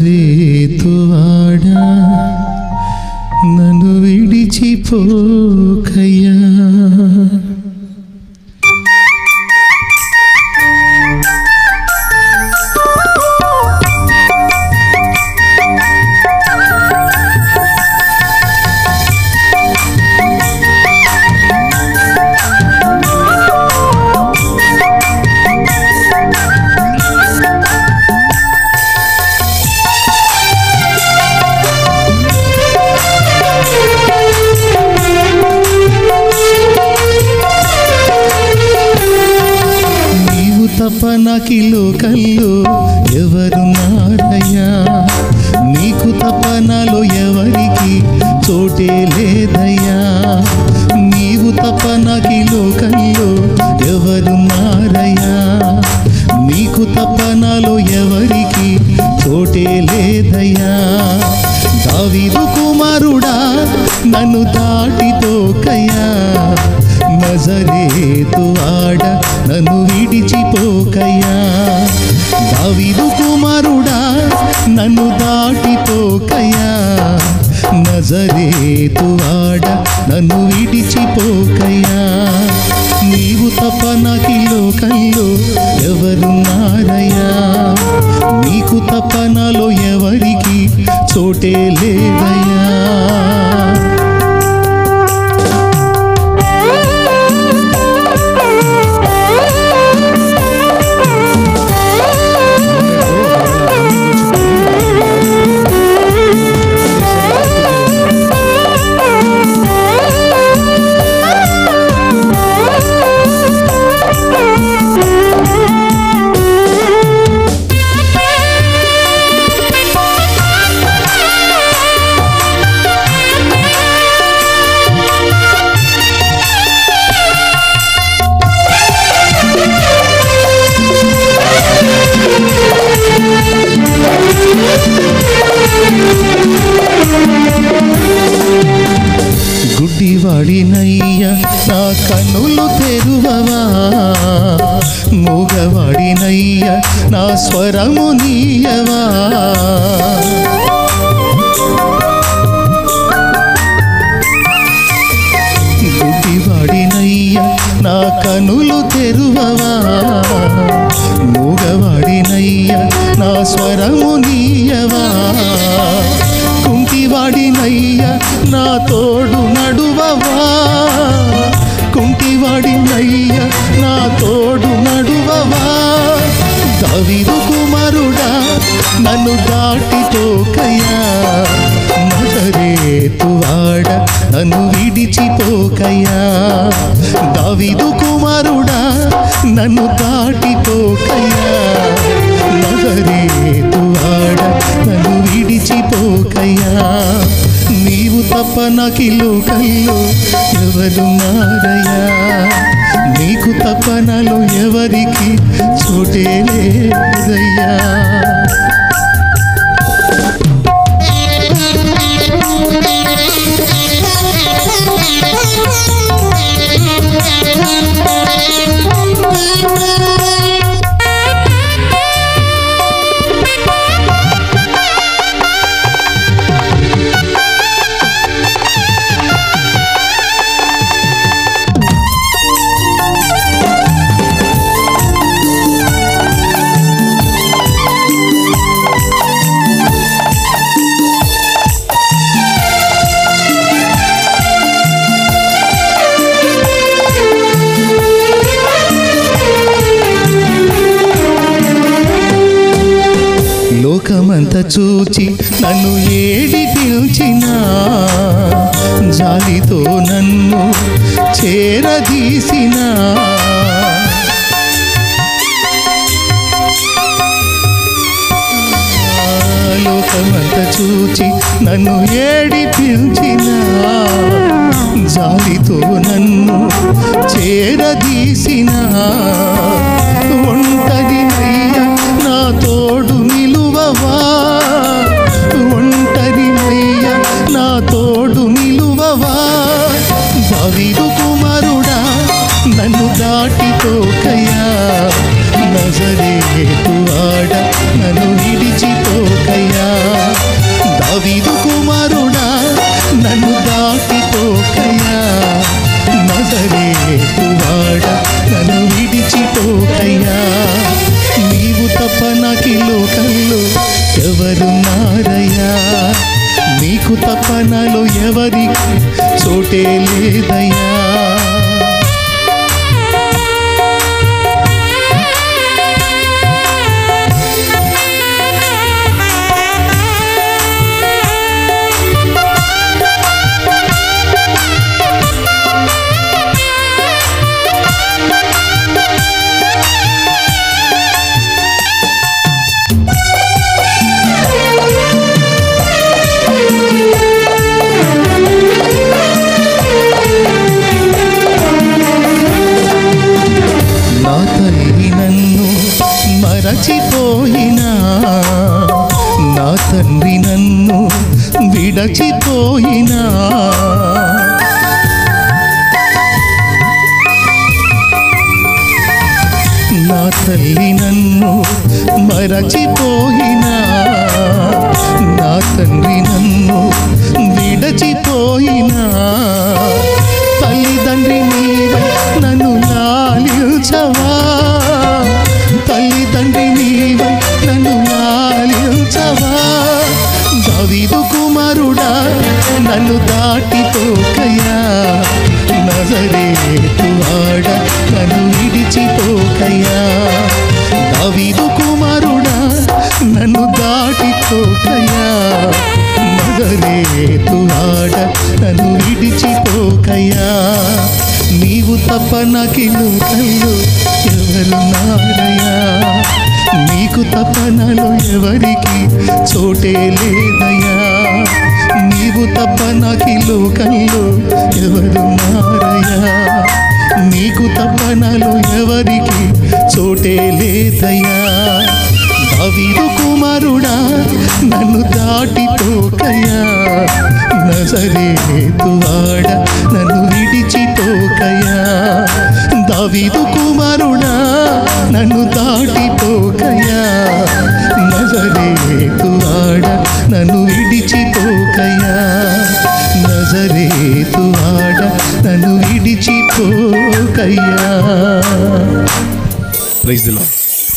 నజరేతువాడా నన్ను విడిచిపోకయ్యా. తపనకి లోకల్లో ఎవరున్నారయ్యా, నీకు తపనలో ఎవరికి చోటే లేదయ్యా. నీవు తపనకి లోకల్లో ఎవరున్నారయ్యా, నీకు తపనలో ఎవరికి చోటే లేదయ్యా. దావీదు కుమారుడా నన్ను దాటిపోకయ్యా, నజరేతువాడా నన్ను విడిచిపోకయ్యా. దావీదు కుమారుడా నన్ను దాటిపోకయ్యా, నజరేతువాడా నన్ను విడిచిపోకయ్యా. నీవు తపనకి లోకంలో ఎవరున్నారయ్యా, నీకు తపనలో ఎవరికి చోటే లేదయ్యా. గుడ్డివాడినయ్యా నా కన్నులు తెరువవా, మూగవాడినయ్యా నా స్వరము నీయవా. గుడ్డివాడినయ్యా నా కన్నులు తెరువవా, మూగవాడినయ్యా నా స్వరము నీయవా. కుంటివాడినయ్యా నా తోడు నడువవా, కుంటివాడినయ్యా నా తోడు నడువవా. దావీదు కుమారుడా నన్ను దాటిపోకయ్యా, నజరేతువాడా నన్ను విడిచిపోకయ్యా. దావీదు కుమారుడా నన్ను దాటిపోకయ్యా, నజరేతువాడా నన్ను విడిచిపోకయ్యా. నీవు తపనకి లోకల్లో ఎవరున్నారయ్యా, నీకు తపనలో ఎవరికి చోటే లేదయ్యా. లోకమంతా చూచి నన్ను ఏడిపించినా, జాలితో నన్ను చేరదీసినా. లోకమంతా చూచి నన్ను ఏడిపించినా, జాలితో నన్ను చేరదీసినా. ఒంటరినయ్యా నా తోడు నిలువవా, ఒంటరినయ్యా నా తోడు నిలువవా. దావీదు కుమారుడా నన్ను దాటిపోకయ్యా, నజరేతువాడా నన్ను విడిచి విడిచిపోకయ్యా. దావీదు కుమారుడా నన్ను దాటిపోకయ్యా. నజరేతు వాడ నన్ను విడిచిపోకయ్యా. నీవు తప్ప నాకి లోకంలో ఎవరున్నారయ్యా. నీకు తప్ప నాలో ఎవరికి చోటే లేదయ్యా. మరచిపోయినా నా తండ్రి నన్ను విడచిపోయినా. నా తల్లి నన్ను మరచిపోయినా నా తండ్రి నన్ను విడచిపోయినా. తల్లిదండ్రి నీవై నన్ను లాలించవా. తల్లిదండ్రి నీవై నన్ను లాలించవా. దావీదు కుమారుడా నన్ను దాటిపోకయ్యా. నజరేతు వాడ నన్ను విడిచిపోకయ్యా. దావీదు కుమారుడా నన్ను దాటిపోకయ్యా. నజరేతు వాడ నన్ను విడిచిపోకయ్యా. నీవు తప్ప నాకి లోకంలో ఎవరున్నారయ్యా. నీకు తప్ప నాలో ఎవరికి చోటే లేదయ్యా. నీవు తప్ప నాకి లోకంలో ఎవరున్నారయ్యా. నీకు తప్ప నాలో ఎవరికి చోటే లేదయ్యా. దావీదు కుమారుడా నన్ను దాటిపోకయ్యా. నజరేతు వాడ నన్ను విడిచిపోకయ్యా. దావీదు కుమారుడా నన్ను దాటిపోకయ్యా. నజరేతు వాడ నన్ను విడిచిపోకయ్యా. నజరేతు వాడ నన్ను విడిచిపోకయ్యా. Praise the lord.